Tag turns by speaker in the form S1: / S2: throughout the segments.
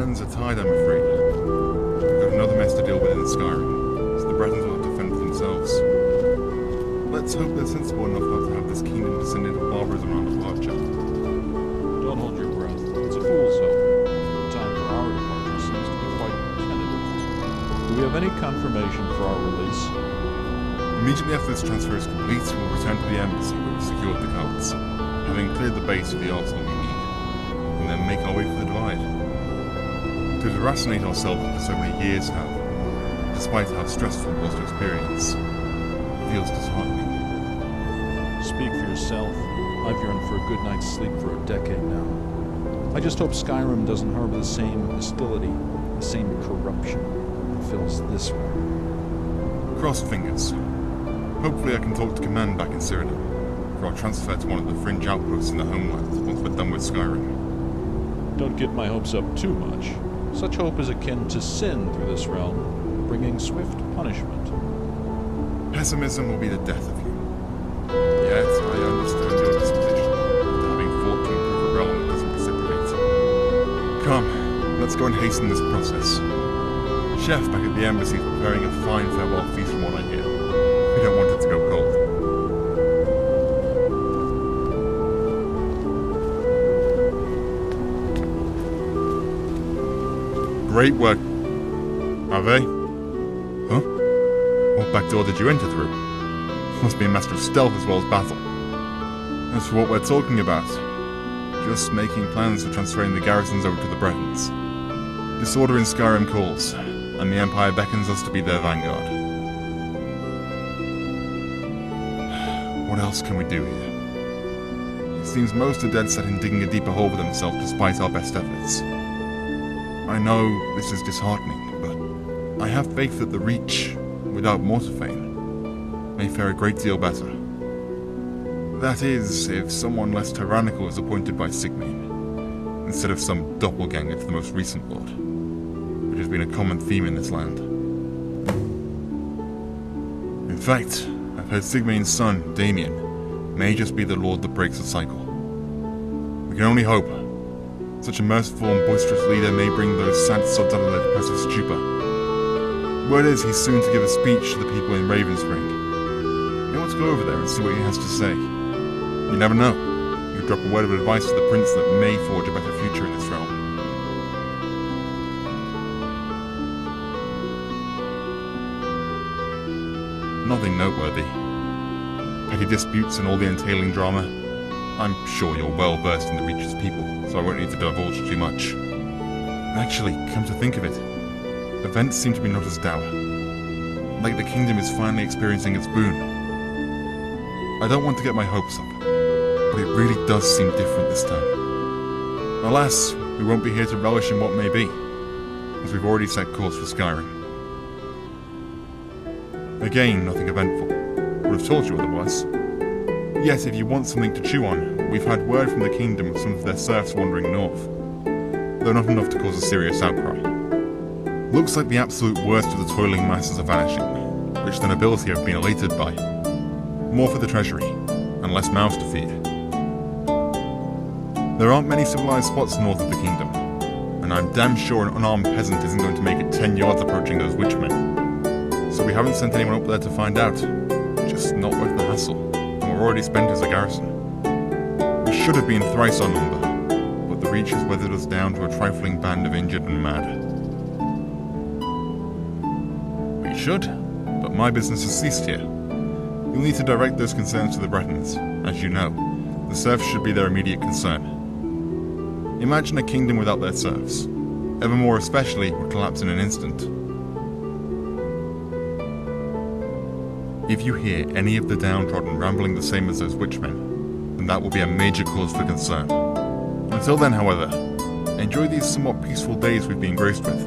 S1: hands are tied, I'm afraid. We've got another mess to deal with in Skyrim, so the Bretons will have to fend for themselves. Let's hope they're sensible enough not to have this kingdom descend into barbarism on departure.
S2: Don't hold your breath. It's a fool's hope. The time for our departure seems to be quite tentative. Do we have any confirmation for our release?
S1: Immediately after this transfer is complete, we'll return to the embassy where we've secured the cults, having cleared the base of the arsenal we need, and then make our way for the Divide. To deracinate ourselves for so many years now, despite how stressful it was to experience, feels disheartening.
S2: Speak for yourself. I've yearned for a good night's sleep for a decade now. I just hope Skyrim doesn't harbor the same hostility, the same corruption that fills this one.
S1: Cross fingers. Hopefully I can talk to command back in Cyrodiil for our transfer to one of the fringe outposts in the homeland once we're done with Skyrim.
S2: Don't get my hopes up too much. Such hope is akin to sin through this realm, bringing swift punishment.
S1: Pessimism will be the death of you. Yet, I understand your disposition, after having fought to improve a realm that doesn't reciprocate. Come, let's go and hasten this process. Chef back at the embassy is preparing a fine farewell feast from what I hear. We don't want it to go cold. Great work. Are they? Huh? What back door did you enter through? Must be a master of stealth as well as battle. As for what we're talking about, just making plans for transferring the garrisons over to the Bretons. Disorder in Skyrim calls, and the Empire beckons us to be their vanguard. What else can we do here? It seems most are dead set in digging a deeper hole for themselves despite our best efforts. I know this is disheartening, but I have faith that the Reach, without Mortarfane, may fare a great deal better. That is, if someone less tyrannical is appointed by Sigmund, instead of some doppelganger to the most recent lord, which has been a common theme in this land. In fact, I've heard Sigmund's son, Damien, may just be the lord that breaks the cycle. We can only hope. Such a merciful and boisterous leader may bring those sad sods out of their depressive stupor. Word is he's soon to give a speech to the people in Ravensring. You want to go over there and see what he has to say. You never know. You drop a word of advice to the prince that may forge a better future in this realm. Nothing noteworthy. Petty disputes and all the entailing drama. I'm sure you're well versed in the Reach's people, so I won't need to divulge too much. Actually, come to think of it, events seem to be not as dour. Like the kingdom is finally experiencing its boon. I don't want to get my hopes up, but it really does seem different this time. Alas, we won't be here to relish in what may be, as we've already set course for Skyrim. Again, nothing eventful. Would have told you otherwise. Yet, if you want something to chew on, we've had word from the kingdom of some of their serfs wandering north, though not enough to cause a serious outcry. Looks like the absolute worst of the toiling masses are vanishing, which the nobility have been elated by. More for the treasury, and less mouths to feed. There aren't many civilized spots north of the kingdom, and I'm damn sure an unarmed peasant isn't going to make it 10 yards approaching those witchmen. So we haven't sent anyone up there to find out. Just not worth the hassle. We're already spent as a garrison. We should have been thrice our number, but the Reach has weathered us down to a trifling band of injured and mad. We should, but my business has ceased here. You'll need to direct those concerns to the Bretons. As you know, the serfs should be their immediate concern. Imagine a kingdom without their serfs. Evermore especially would collapse in an instant. If you hear any of the downtrodden rambling the same as those witchmen, then that will be a major cause for concern. Until then, however, enjoy these somewhat peaceful days we've been graced with.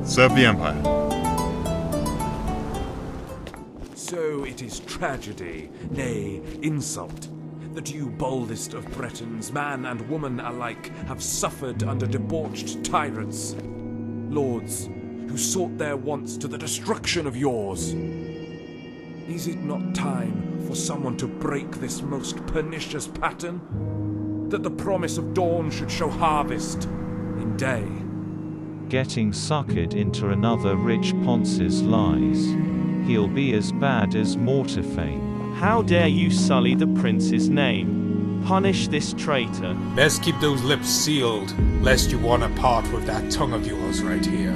S1: Serve the Empire.
S3: So it is tragedy, nay, insult, that you boldest of Bretons, man and woman alike, have suffered under debauched tyrants, lords who sought their wants to the destruction of yours. Is it not time for someone to break this most pernicious pattern? that the promise of dawn should show harvest in day.
S4: Getting suckered into another rich Ponce's lies. He'll be as bad as Mortifane.
S5: How dare you sully the prince's name? Punish this traitor.
S6: Best keep those lips sealed, lest you want to part with that tongue of yours right here.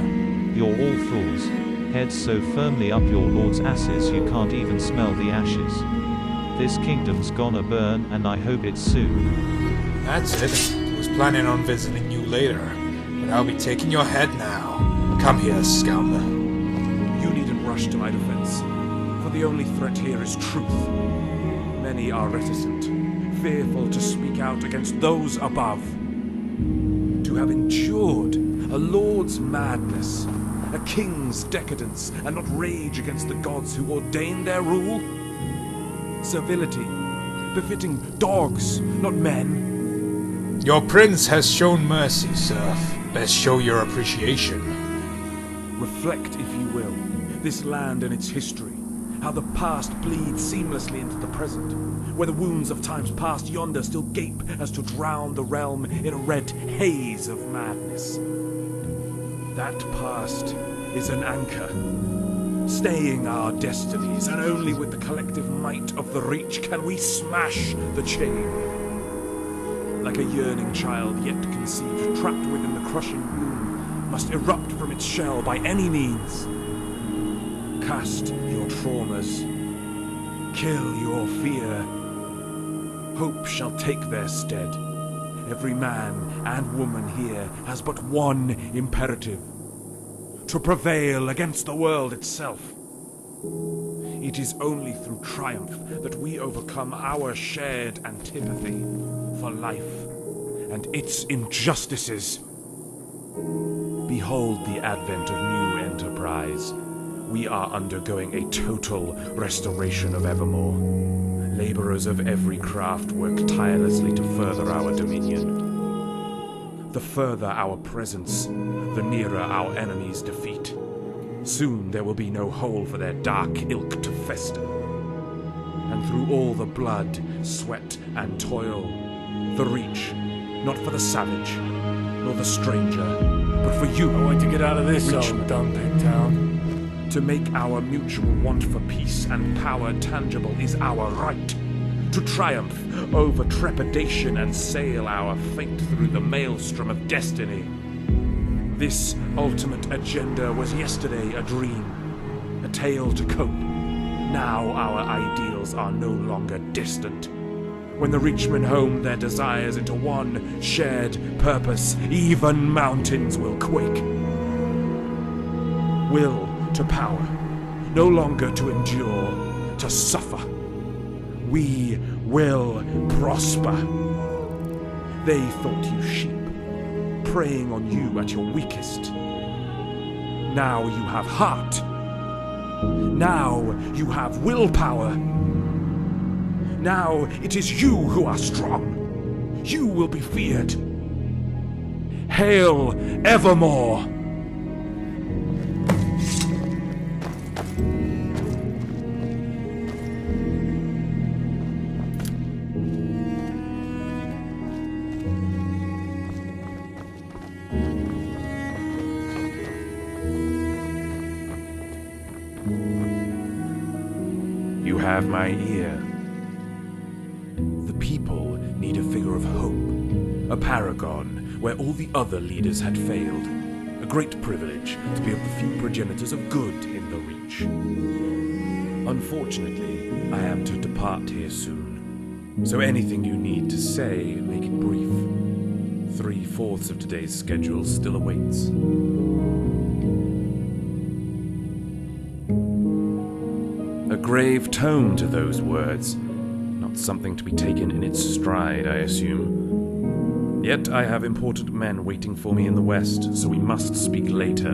S4: You're all fools. Heads so firmly up your lord's asses you can't even smell the ashes. This kingdom's gonna burn, and I hope it's soon.
S6: That's it. I was planning on visiting you later, but I'll be taking your head now. Come here, scoundrel.
S3: You needn't rush to my defense, for the only threat here is truth. Many are reticent, fearful to speak out against those above. To have endured a lord's madness, a king's decadence, and not rage against the gods who ordained their rule? Servility, befitting dogs, not men.
S6: Your prince has shown mercy, serf. Best show your appreciation.
S3: Reflect, if you will, this land and its history, how the past bleeds seamlessly into the present, where the wounds of times past yonder still gape as to drown the realm in a red haze of madness. That past is an anchor, staying our destinies, and only with the collective might of the Reach can we smash the chain. Like a yearning child yet conceived, trapped within the crushing womb, must erupt from its shell by any means. Cast your traumas, kill your fear. Hope shall take their stead. Every man and woman here has but one imperative: to prevail against the world itself. It is only through triumph that we overcome our shared antipathy for life and its injustices. Behold the advent of new enterprise. We are undergoing a total restoration of Evermore. Laborers of every craft work tirelessly to further our dominion. The further our presence, the nearer our enemies' defeat. Soon there will be no hole for their dark ilk to fester. And through all the blood, sweat, and toil, the Reach, not for the savage, nor the stranger, but for you.
S7: I want to get out of this
S3: Reach.
S7: old dumb pig town.
S3: To make our mutual want for peace and power tangible is our right. To triumph over trepidation and sail our fate through the maelstrom of destiny. This ultimate agenda was yesterday a dream, a tale to cope. Now our ideals are no longer distant. When the Reachmen home their desires into one shared purpose, even mountains will quake. Will to power, no longer to endure, to suffer. We will prosper. They thought you sheep, preying on you at your weakest. Now you have heart. Now you have willpower. Now it is you who are strong. You will be feared. Hail Evermore! You have my ear. The people need a figure of hope, a paragon where all the other leaders had failed. A great privilege to be of the few progenitors of good in the Reach. Unfortunately, I am to depart here soon, so anything you need to say, make it brief. 3/4 of today's schedule still awaits. A grave tone to those words, not something to be taken in its stride, I assume. Yet I have important men waiting for me in the west, so we must speak later.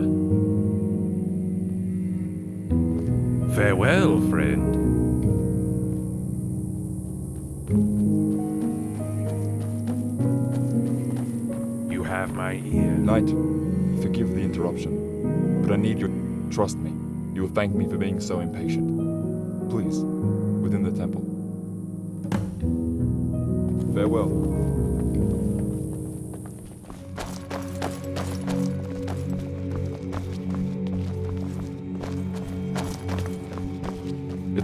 S3: Farewell, friend. You have my ear.
S8: Knight, forgive the interruption, but I need your... Trust me, you will thank me for being so impatient. Please, within the temple. Farewell.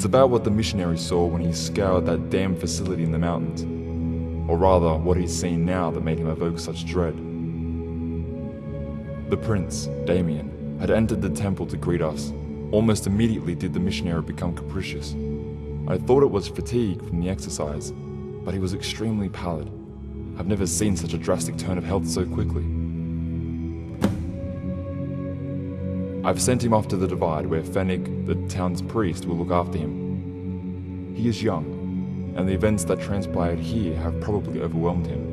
S8: It's about what the missionary saw when he scoured that damn facility in the mountains. Or rather, what he's seen now that made him evoke such dread. The prince, Damien, had entered the temple to greet us. Almost immediately did the missionary become capricious. I thought it was fatigue from the exercise, but he was extremely pallid. I've never seen such a drastic turn of health so quickly. I've sent him off to the Divide, where Fennig, the town's priest, will look after him. He is young, and the events that transpired here have probably overwhelmed him.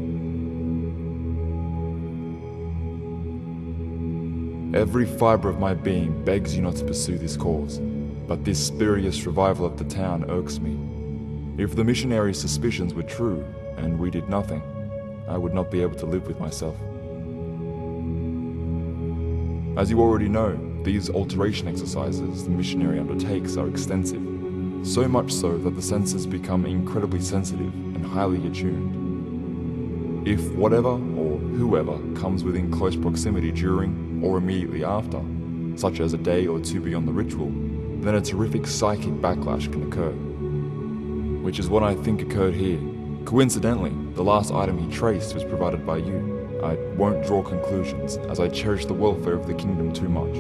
S8: Every fibre of my being begs you not to pursue this cause, but this spurious revival of the town irks me. If the missionary's suspicions were true, and we did nothing, I would not be able to live with myself. As you already know, these alteration exercises the missionary undertakes are extensive, so much so that the senses become incredibly sensitive and highly attuned. If whatever or whoever comes within close proximity during or immediately after, such as a day or two beyond the ritual, then a terrific psychic backlash can occur. Which is what I think occurred here. Coincidentally, the last item he traced was provided by you. I won't draw conclusions, as I cherish the welfare of the kingdom too much.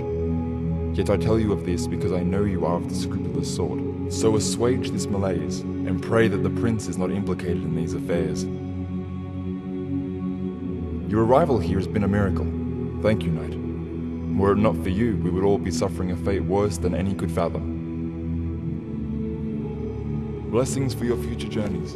S8: Yet I tell you of this because I know you are of the scrupulous sort. So assuage this malaise, and pray that the prince is not implicated in these affairs. Your arrival here has been a miracle. Thank you, knight. Were it not for you, we would all be suffering a fate worse than any could fathom. Blessings for your future journeys.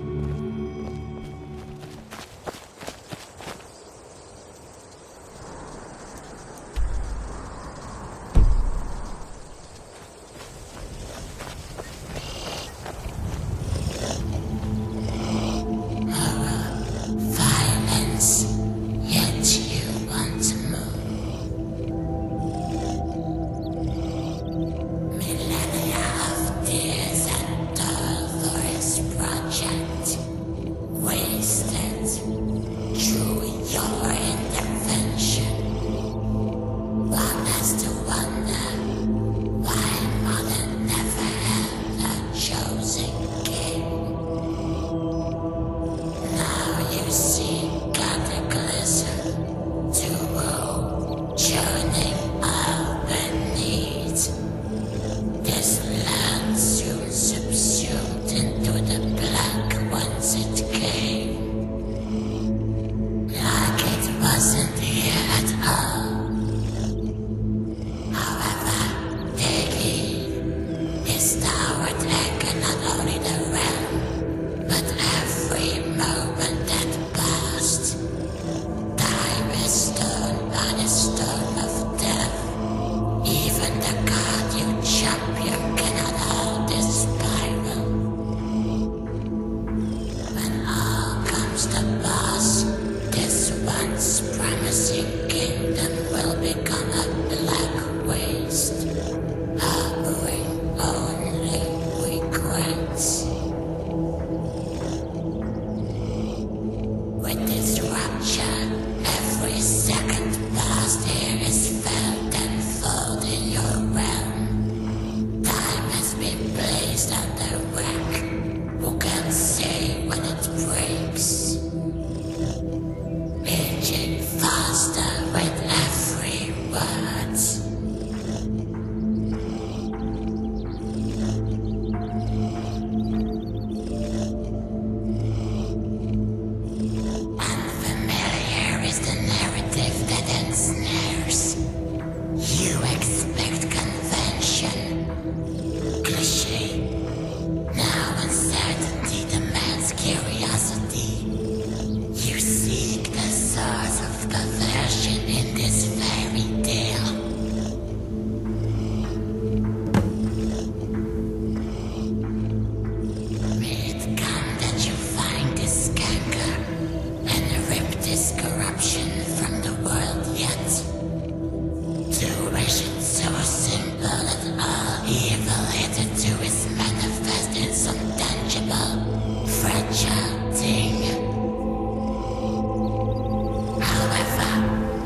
S9: However,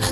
S9: a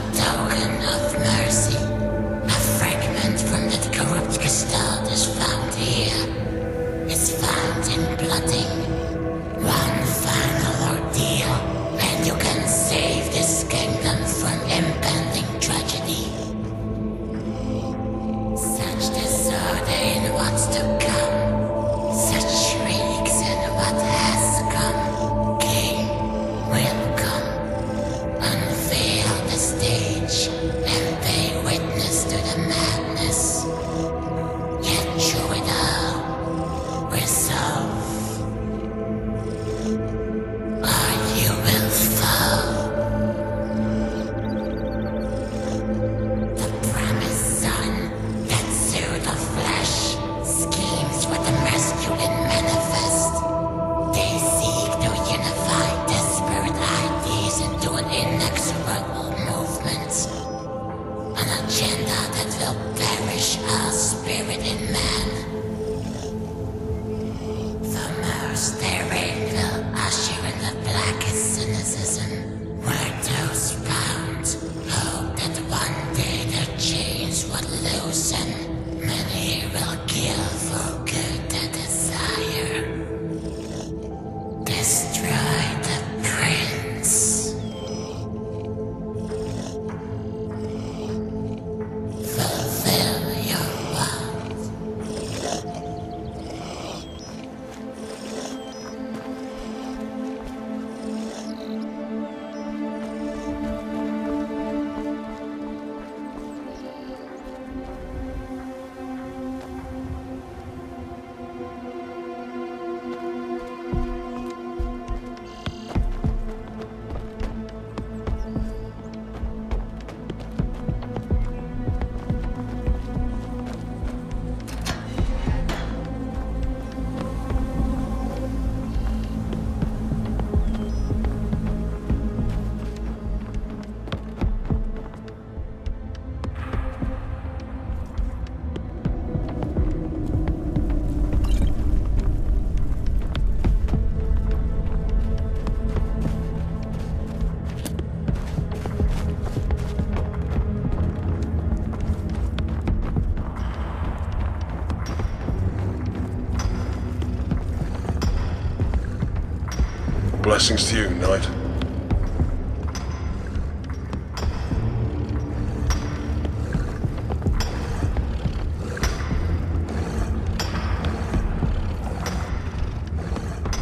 S9: Blessings to you, Knight.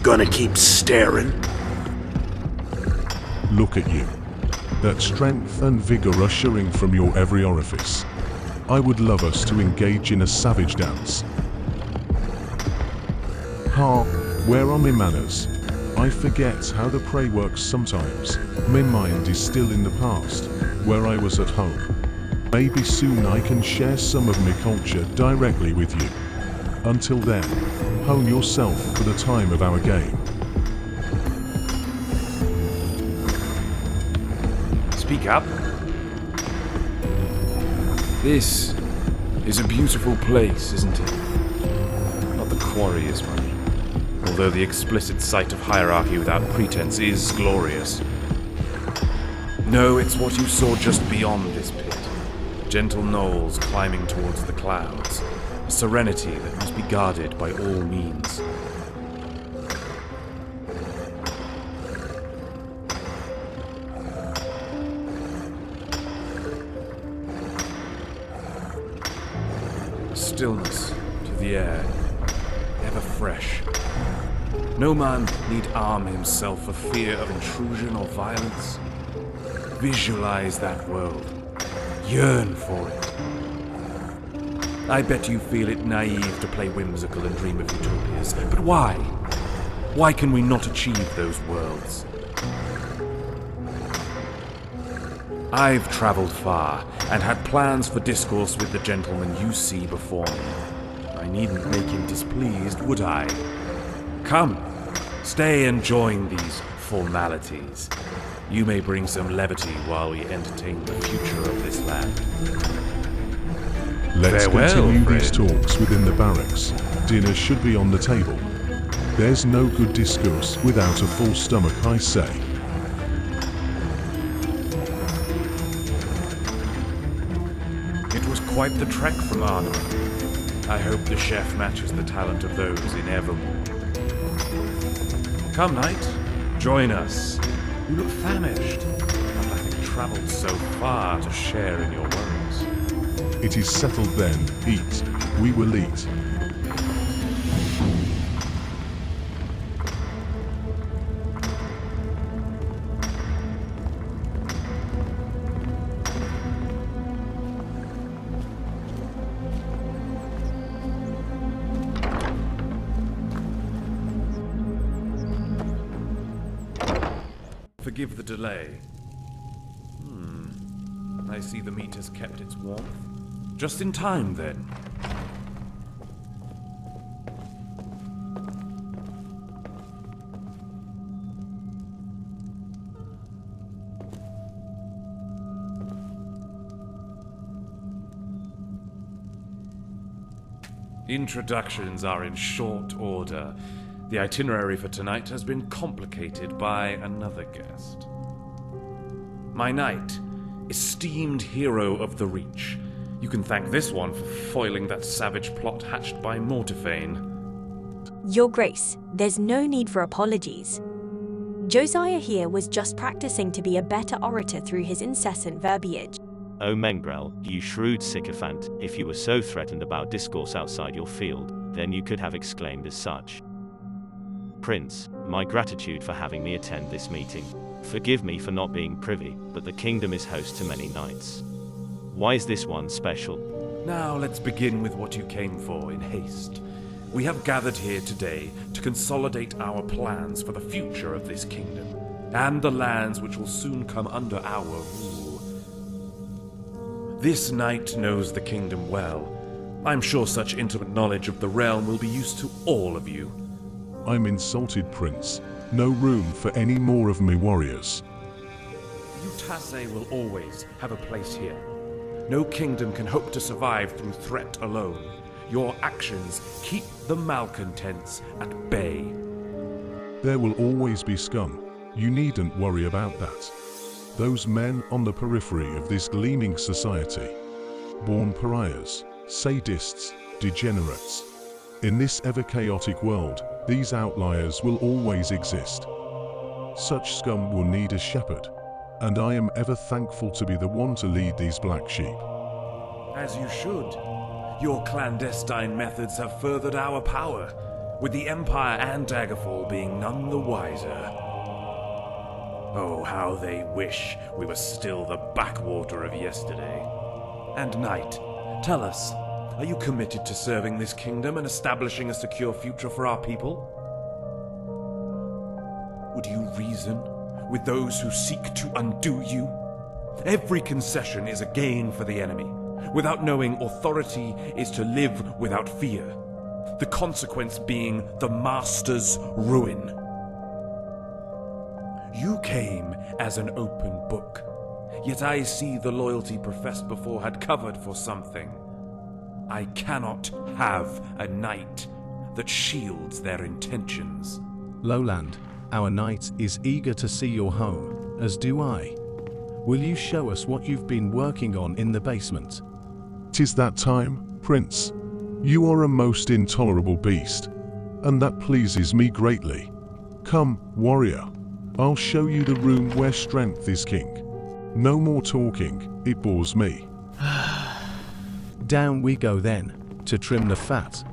S10: Gonna keep staring?
S11: Look at you. That strength and vigor ushering from your every orifice. I would love us to engage in a savage dance. Ha, where are my manners? I forget how the prey works sometimes. My mind is still in the past, where I was at home. Maybe soon I can share some of my culture directly with you. Until then, hone yourself for the time of our game.
S3: Speak up. This is a beautiful place, isn't it? Not the quarry as much. Although the explicit sight of hierarchy without pretense is glorious. No, it's what you saw just beyond this pit. Gentle knolls climbing towards the clouds. A serenity that must be guarded by all means. A stillness to the air, ever fresh. No man need arm himself for fear of intrusion or violence. Visualize that world. Yearn for it. I bet you feel it naive to play whimsical and dream of utopias. But why? Why can we not achieve those worlds? I've traveled far and had plans for discourse with the gentleman you see before me. I needn't make him displeased, would I? Come, stay and join these formalities. You may bring some levity while we entertain the future of this land.
S11: Let's
S3: Farewell,
S11: continue
S3: friend.
S11: these talks within the barracks. Dinner should be on the table. There's no good discourse without a full stomach, I say.
S3: It was quite the trek from Arnhem. I hope the chef matches the talent of those in Evermore. Come, Knight, join us. You look famished, not having travelled so far to share in your worries.
S11: It is settled then. Eat. We will eat.
S3: Forgive the delay. I see the meat has kept its warmth. Just in time, then. Introductions are in short order. The itinerary for tonight has been complicated by another guest. My knight, esteemed hero of the Reach. You can thank this one for foiling that savage plot hatched by Mortiphane.
S12: Your Grace, there's no need for apologies. Josiah here was just practicing to be a better orator through his incessant verbiage.
S4: Oh Mengrel, you shrewd sycophant, if you were so threatened about discourse outside your field, then you could have exclaimed as such. Prince, my gratitude for having me attend this meeting. Forgive me for not being privy, but the kingdom is host to many knights. Why is this one special?
S3: Now let's begin with what you came for in haste. We have gathered here today to consolidate our plans for the future of this kingdom, and the lands which will soon come under our rule. This knight knows the kingdom well. I'm sure such intimate knowledge of the realm will be used to all of you.
S11: I'm insulted, Prince. No room for any more of me warriors.
S3: Utase will always have a place here. No kingdom can hope to survive through threat alone. Your actions keep the malcontents at bay.
S11: There will always be scum. You needn't worry about that. Those men on the periphery of this gleaming society. Born pariahs, sadists, degenerates. In this ever-chaotic world, these outliers will always exist. Such scum will need a shepherd, and I am ever thankful to be the one to lead these black sheep.
S3: As you should. Your clandestine methods have furthered our power, with the Empire and Daggerfall being none the wiser. Oh, how they wish we were still the backwater of yesterday. And Knight, tell us, are you committed to serving this kingdom and establishing a secure future for our people? Would you reason with those who seek to undo you? Every concession is a gain for the enemy. Without knowing authority is to live without fear. The consequence being the Master's ruin. You came as an open book, yet I see the loyalty professed before had covered for something. I cannot have a knight that shields their intentions.
S9: Lowland, our knight is eager to see your home, as do I. Will you show us what you've been working on in the basement?
S11: 'Tis that time, Prince. You are a most intolerable beast, and that pleases me greatly. Come, warrior, I'll show you the room where strength is king. No more talking, it bores me.
S9: Down we go then, to trim the fat.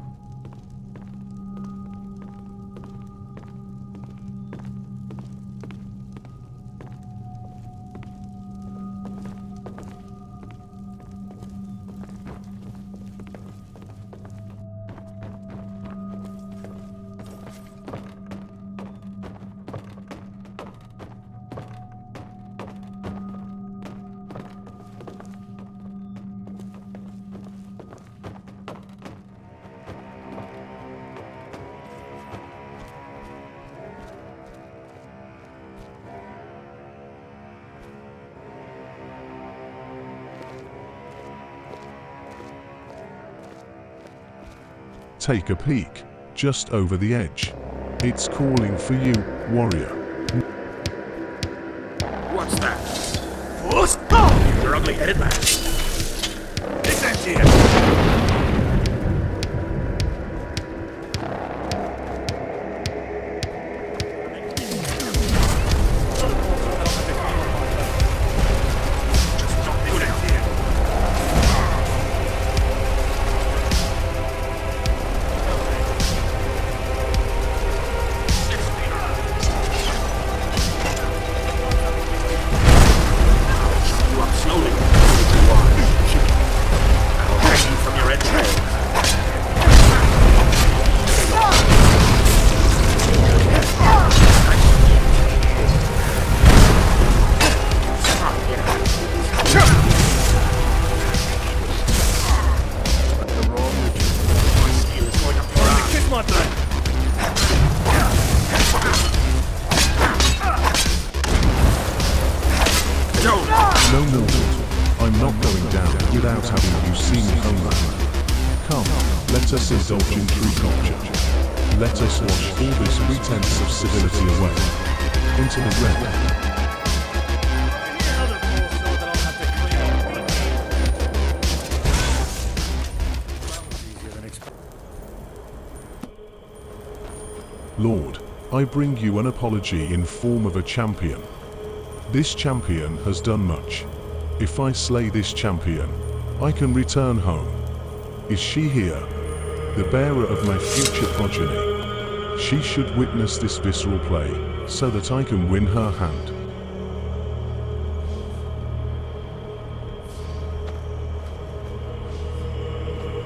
S11: Take a peek, just over the edge. It's calling for you, warrior.
S10: What's that? What? Oh, you're ugly-headed man. Is that here?
S11: No, I'm not going down without having you see me hungry. Come, let us indulge in true culture. Let us wash all this pretense of civility away. Into the red. Lord, I bring you an apology in form of a champion. This champion has done much. If I slay this champion, I can return home. Is she here? The bearer of my future progeny. She should witness this visceral play, so that I can win her hand.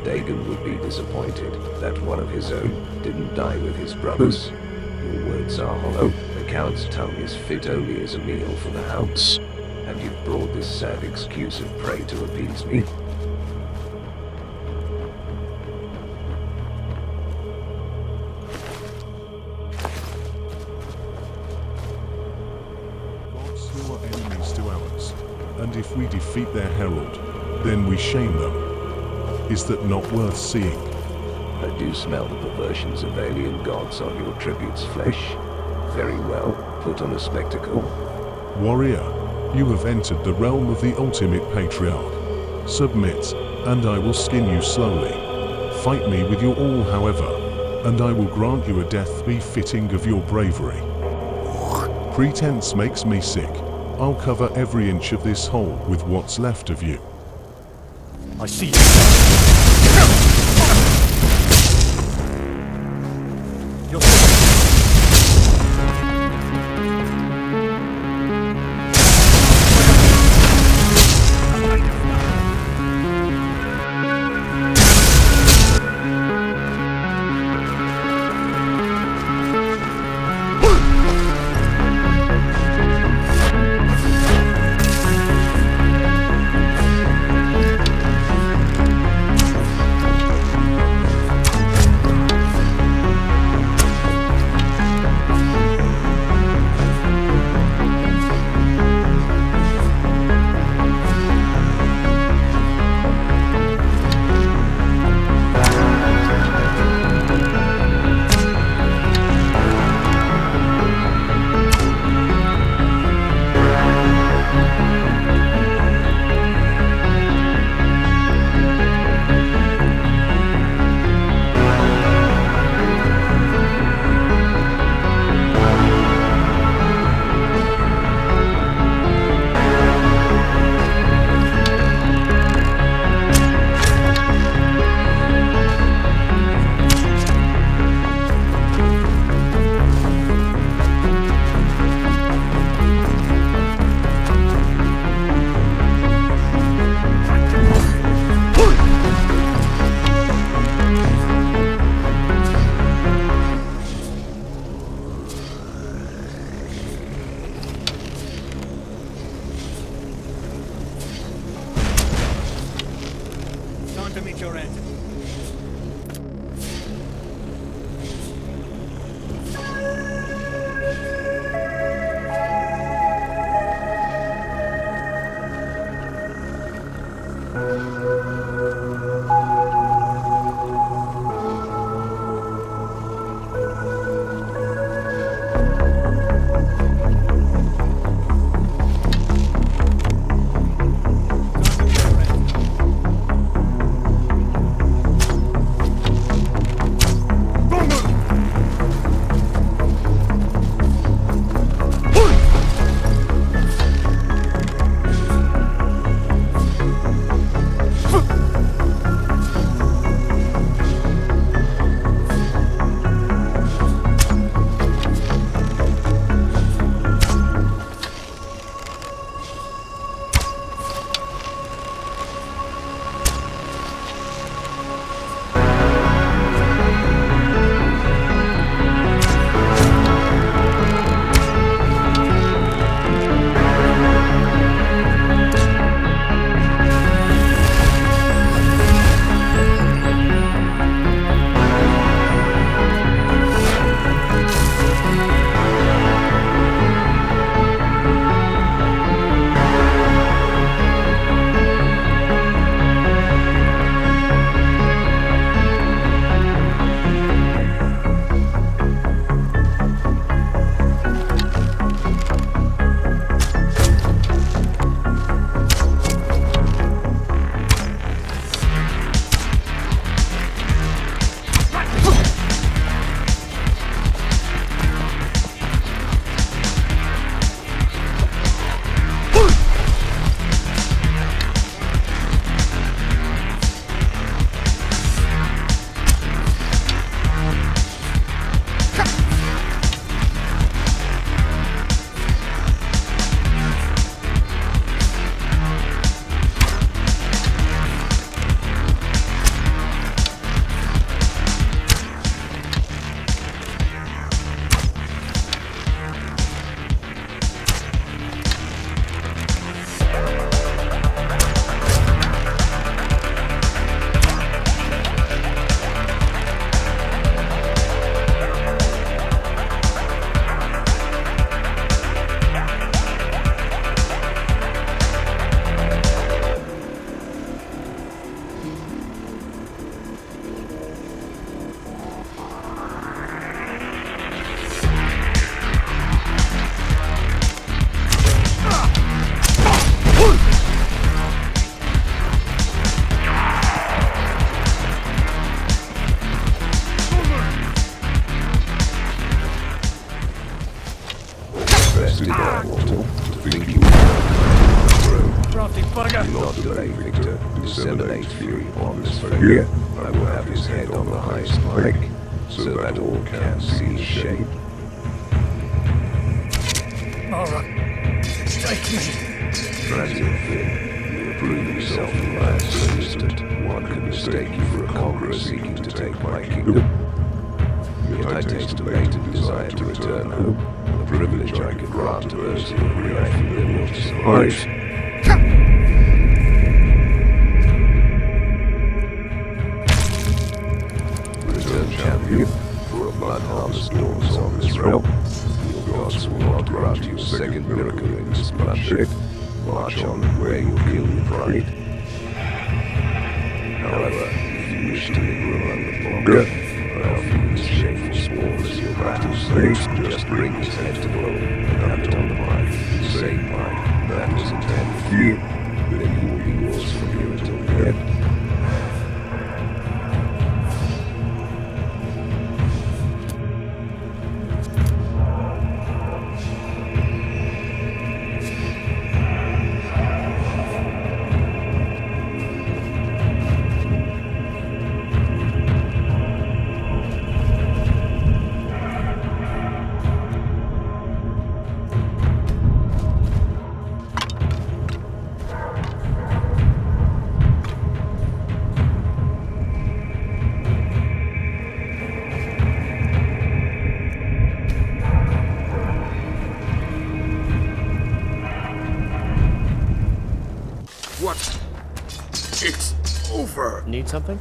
S13: Dagon would be disappointed that one of his own didn't die with his brothers. Your words are hollow. The coward's tongue is fit only as a meal for the hounds. And you've brought this sad excuse of prey to appease me.
S11: Gods who are enemies to ours, and if we defeat their herald, then we shame them. Is that not worth seeing?
S13: I do smell the perversions of alien gods on your tribute's flesh. Very well, put on a spectacle.
S11: Warrior, you have entered the realm of the ultimate patriarch. Submit, and I will skin you slowly. Fight me with your all, however, and I will grant you a death befitting of your bravery. Pretense makes me sick. I'll cover every inch of this hole with what's left of you.
S10: I see you.
S14: To meet your end.
S13: Do not delay, Victor. Disseminate fury upon this failure. I will have his head on the highest pike, so that all can see his shape.
S10: Alright. Take me.
S13: Transient Finn, you have proven yourself to lie so distant, one could mistake you for a conqueror seeking to take my kingdom. Yet I taste a latent desire to return home, a privilege I could grant to those who agree I feel they want to survive. Return champion, for a blood harvest dawns on this realm. Your gods will not grant you a second miracle in this bloodshed. March on where you'll kill your pride. However, if you wish to linger a moment longer, I'll feed this shameful spawn as your battle slaves. Just bring his head to blow and have it on the pike, the same pike that was intended for you. Then he will be yours from here until the end.
S10: What? It's over.
S15: Need something?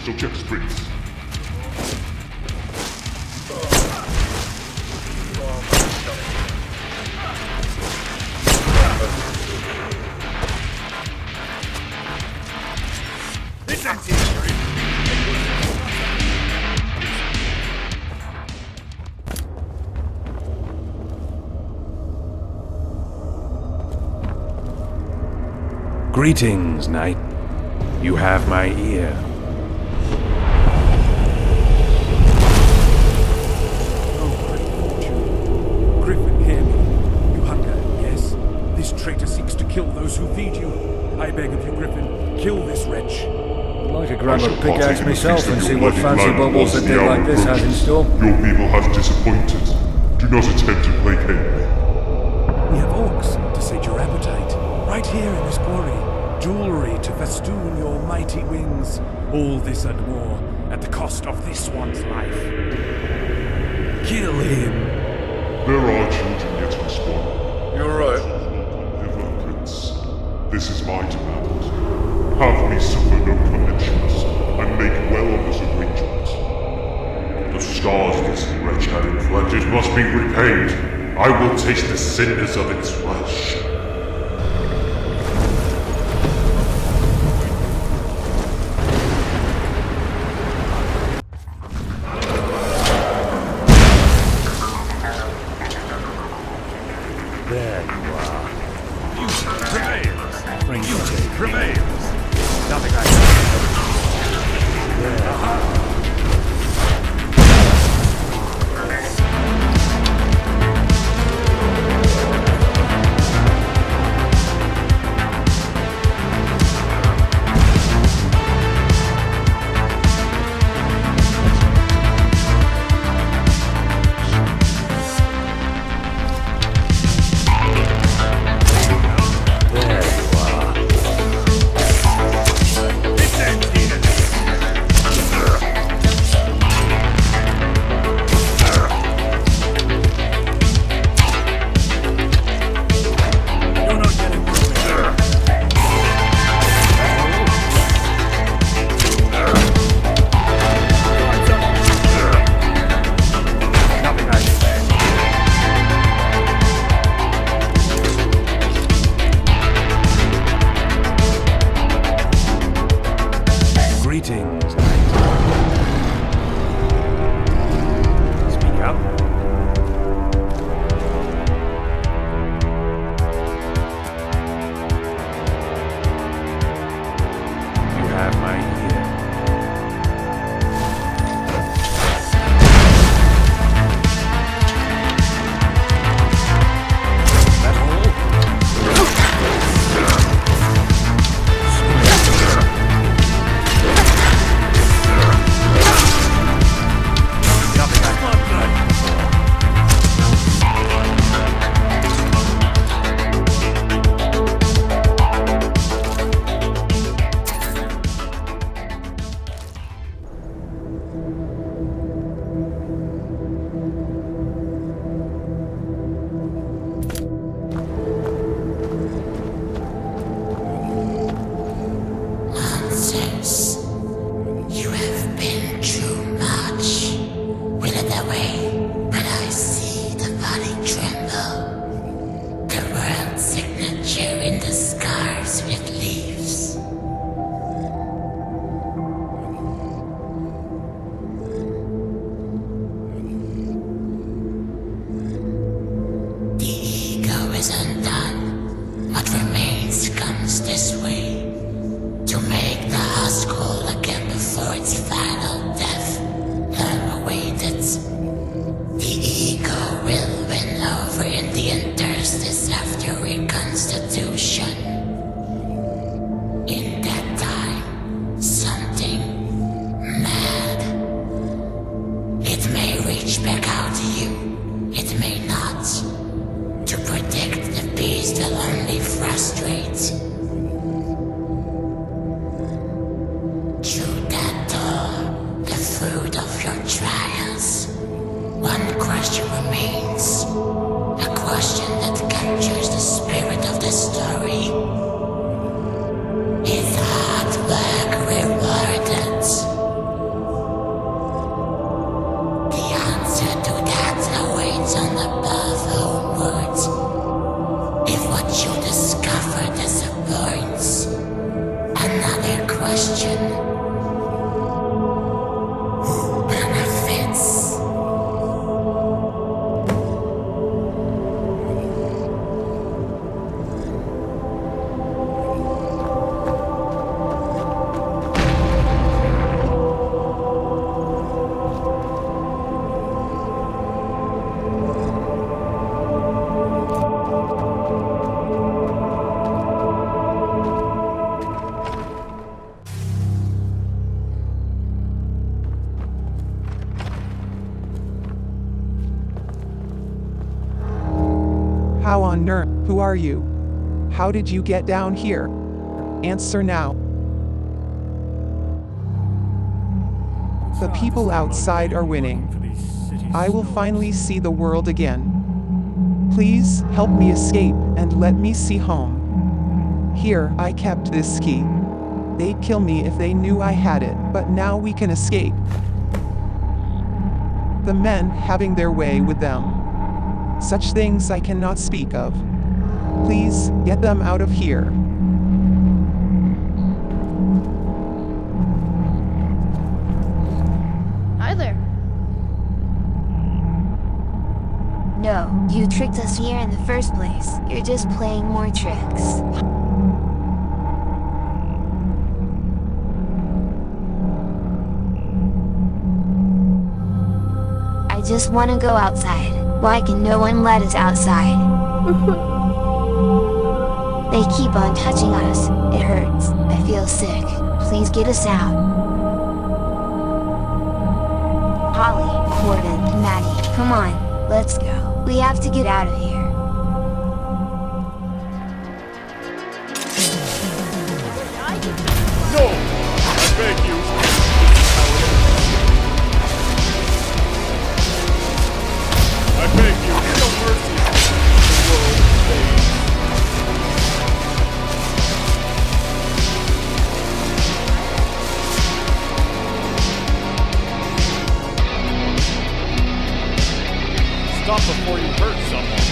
S11: Subjects, Prince.
S10: This ends it.
S3: Greetings, knight. You have my ear. Traitor seeks to kill those who feed you. I beg of you, Griffin, kill this wretch.
S7: I'd like to grab a big axe myself and see what fancy bubbles a day like this has in store.
S11: Your people have disappointed. Do not attempt to placate me.
S3: We have orcs to sate your appetite. Right here in this quarry. Jewelry to festoon your mighty wings. All this and more at the cost of this one's life. Kill him.
S11: There are children yet unspoiled.
S7: You're right.
S11: This is my demand. Have me suffer no connections, and make well on this arrangement. The stars this wretch had inflicted must be repaid. I will taste the cinders of its flesh.
S10: Speak up. You have my ear. That hole? Nothing. That's not good.
S15: Nonsense. You have been too much. Will it away, but I see the body tremble. The world signature in the scars it leaves. The ego is undone. What remains comes this way. To make the husk whole again before its final death, long-awaited. The ego will win over in the interstice after reconstitution. In that time, something mad. It may reach back out to you, it may not. To predict the beast will only frustrate. Through that door, the fruit of your trials, one question remains. A question that captures the spirit of the story. Is hard work rewarded? The answer to that awaits on the path homeward. If what you discover disappoints, another question. Who benefits?
S16: How on earth? Who are you? How did you get down here? Answer now. The people outside are winning. I will finally see the world again. Please help me escape and let me see home. Here, I kept this key. They'd kill me if they knew I had it, but now we can escape. The men having their way with them. Such things I cannot speak of. Please, get them out of here.
S17: Hi there. No, you tricked us here in the first place. You're just playing more tricks. I just want to go outside. Why can no one let us outside? They keep on touching us. It hurts. I feel sick. Please get us out. Holly, Gordon, Maddie, come on. Let's go. We have to get out of here.
S10: No! I beg you. I beg you, show mercy. The world fades. Stop before you hurt someone.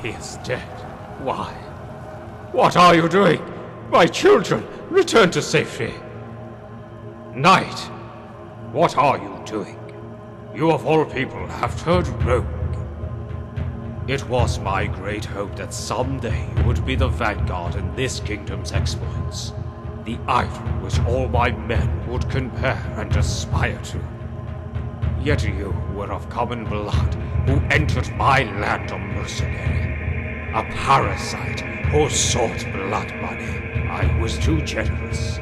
S18: he is dead. Why? What are you doing? My children, return to safety. Knight, what are you doing? You of all people have turned rogue. It was my great hope that someday you would be the vanguard in this kingdom's exploits. The idol which all my men would compare and aspire to. Yet you were of common blood, who entered my land a mercenary. A parasite who sought blood money. I was too generous.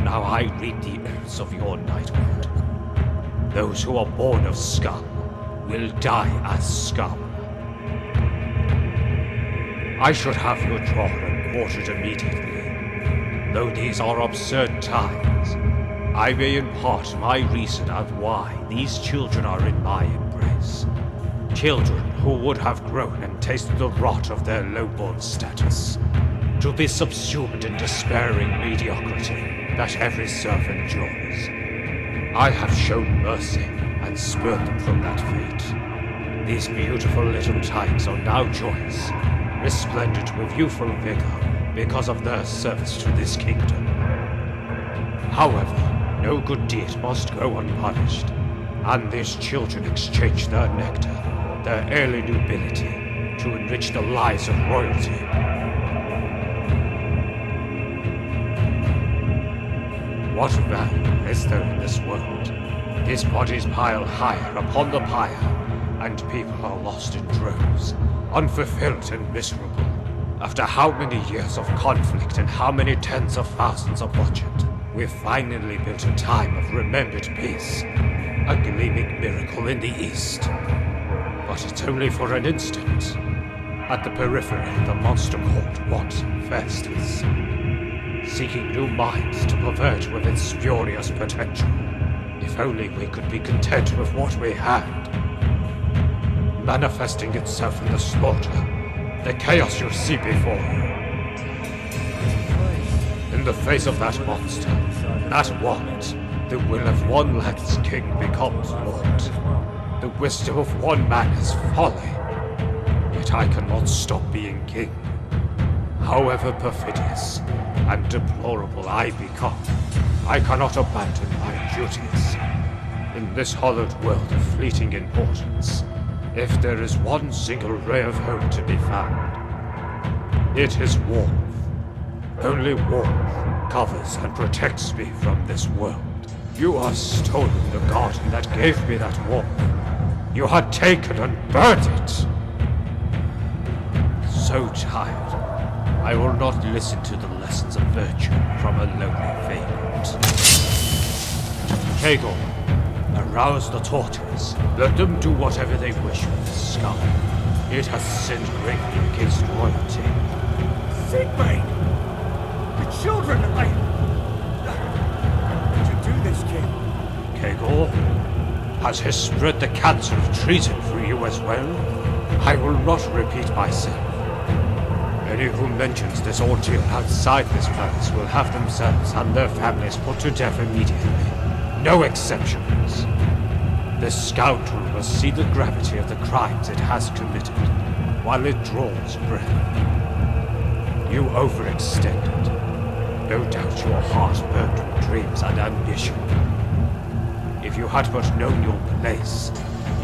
S18: Now I read the errors of your night world. Those who are born of scum will die as scum. I should have you drawn and quartered immediately. Though these are absurd times, I may impart my reason of why these children are in my embrace. Children who would have grown and tasted the rot of their lowborn status, to be subsumed in despairing mediocrity that every serf endures. I have shown mercy and spurred them from that fate. These beautiful little tykes are now joyous, resplendent with youthful vigor because of their service to this kingdom. However, no good deed must go unpunished, and these children exchange their nectar, their early nobility, to enrich the lives of royalty. What value is there in this world? These bodies pile higher upon the pyre, and people are lost in droves, unfulfilled and miserable. After how many years of conflict and how many tens of thousands of bloodshed, we've finally built a time of remembered peace, a gleaming miracle in the east. But it's only for an instant. At the periphery, the monster called Want festers, seeking new minds to pervert with its spurious potential. If only we could be content with what we had. Manifesting itself in the slaughter, the chaos you see before you. In the face of that monster, that want, the will of one land's king becomes lord. The wisdom of one man is folly. Yet I cannot stop being king. However perfidious and deplorable I become, I cannot abandon my duties. In this hollowed world of fleeting importance, if there is one single ray of hope to be found, it is warmth. Only warmth covers and protects me from this world. You have stolen the garden that gave me that warmth. You had taken and burned it. So tired, I will not listen to the lessons of virtue from a lonely vagrant. Kegel, arouse the torturers. Let them do whatever they wish with this scum. It has sinned greatly against royalty.
S10: Siegfried! The children, Did you do this, King?
S18: Kegel, has he spread the cancer of treason through you as well? I will not repeat myself. Any who mentions this ordeal outside this palace will have themselves and their families put to death immediately. No exceptions. This scoundrel will see the gravity of the crimes it has committed, while it draws breath. You overextended. No doubt your heart burned with dreams and ambition. If you had but known your place,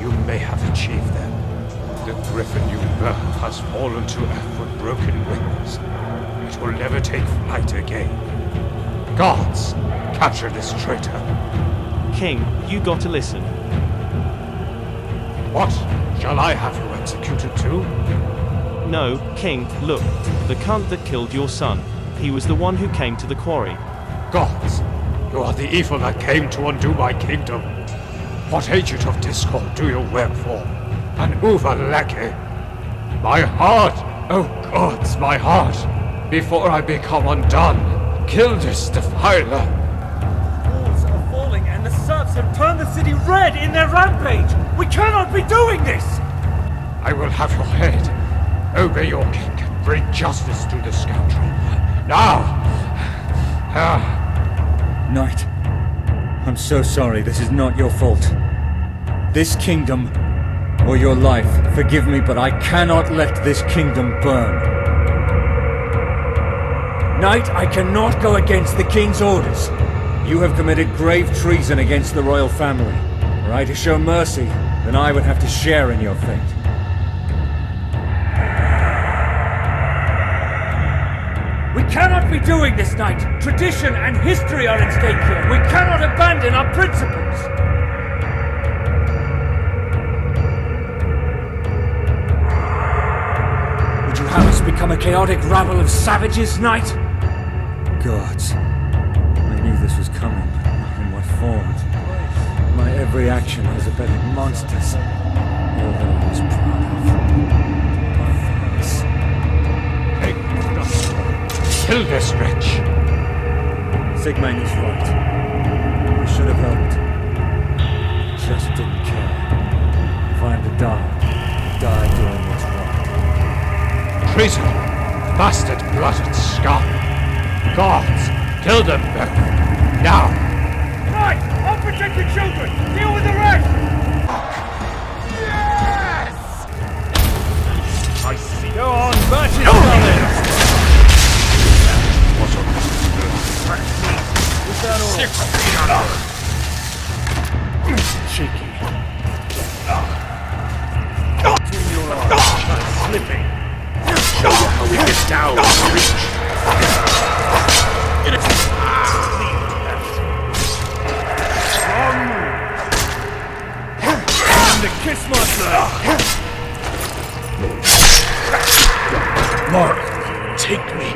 S18: you may have achieved them. The griffin you birthed has fallen to earth with broken wings. It will never take flight again. Guards, capture this traitor.
S4: King, you got to listen.
S18: What? Shall I have you executed too?
S4: No, King, look. The cunt that killed your son. He was the one who came to the quarry.
S18: Gods, you are the evil that came to undo my kingdom. What agent of discord do you work for? An Uvaleke? My heart! Oh gods, my heart! Before I become undone, kill this defiler!
S10: Walls are falling and the serfs have turned the city red in their rampage! We cannot be doing this!
S18: I will have your head. Obey your king. Bring justice to the scoundrel. Now!
S7: Knight, I'm so sorry. This is not your fault. This kingdom or your life. Forgive me, but I cannot let this kingdom burn. Knight, I cannot go against the king's orders. You have committed grave treason against the royal family. Were I to show mercy, then I would have to share in your fate. We cannot be doing this, Knight! Tradition and history are at stake here! We cannot abandon our principles! Would you have us become a chaotic rabble of savages, Knight? Gods, I knew this was coming, but not in what form. My every action has abetted monsters. All that I was proud of.
S18: Kill this wretch!
S7: Sigmund is right. We should have helped. Just didn't care. If I am to die doing what's right.
S18: Treason! Bastard blooded scum! Gods! Kill them both! Now!
S10: Right! I'll protect the children! Deal with the rest! Yes! I see. Go on, burst his solid!
S18: What's up?
S10: Is that all?
S18: 6 feet under!
S10: Cheeky. Between your arms, not slipping. Show you how we get down and reach. Get it. Strong move. Time to kiss my blood. Mark, take me.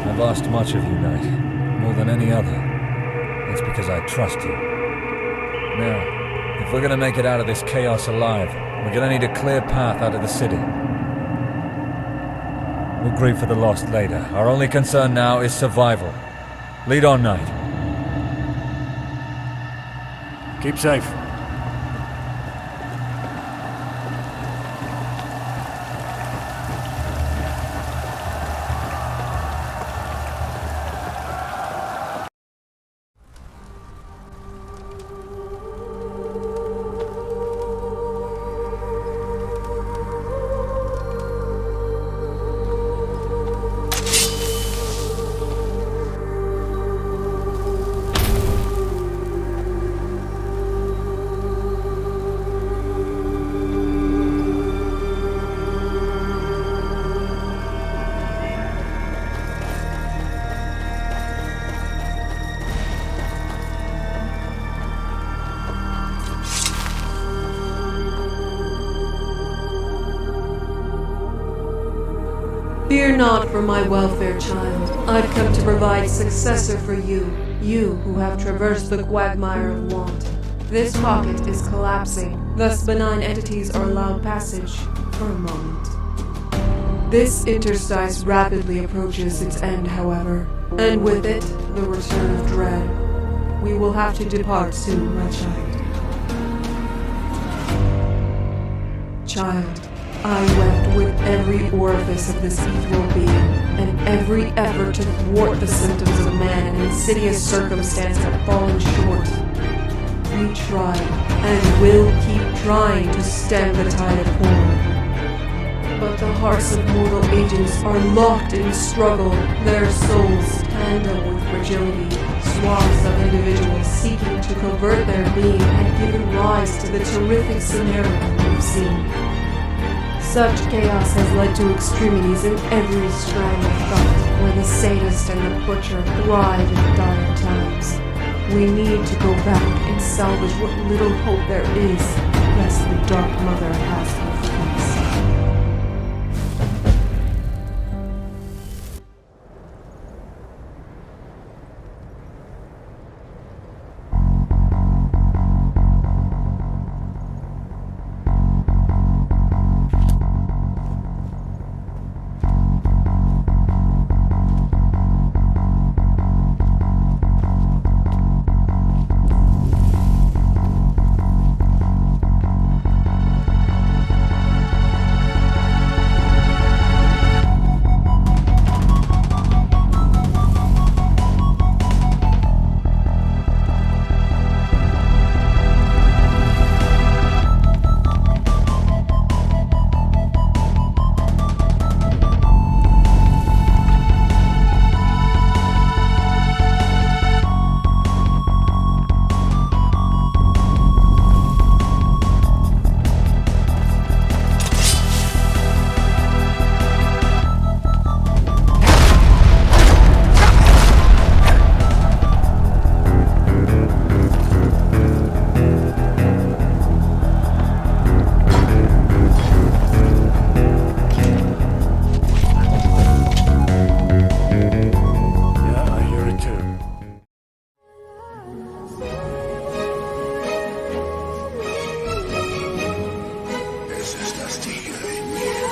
S7: I've lost much of you, Knight. More than any other. It's because I trust you. Now, if we're gonna make it out of this chaos alive, we're gonna need a clear path out of the city. We'll grieve for the lost later. Our only concern now is survival. Lead on, Knight. Keep safe.
S19: Fear not for my welfare, child. I've come to provide successor for you, you who have traversed the quagmire of want. This pocket is collapsing, thus benign entities are allowed passage for a moment. This interstice rapidly approaches its end, however, and with it, the return of dread. We will have to depart soon, my child. Child, I wept with every orifice of this ethereal being, and every effort to thwart the symptoms of man in insidious circumstance have fallen short. We tried, and will keep trying to stem the tide of horror. But the hearts of mortal agents are locked in struggle, their souls tandem with fragility. Swaths of individuals seeking to convert their being had given rise to the terrific scenario we've seen. Such chaos has led to extremities in every strand of thought, where the sadist and the butcher thrive in dire times. We need to go back and salvage what little hope there is, lest the Dark Mother has her peace.
S20: This ist das Tiger in mir.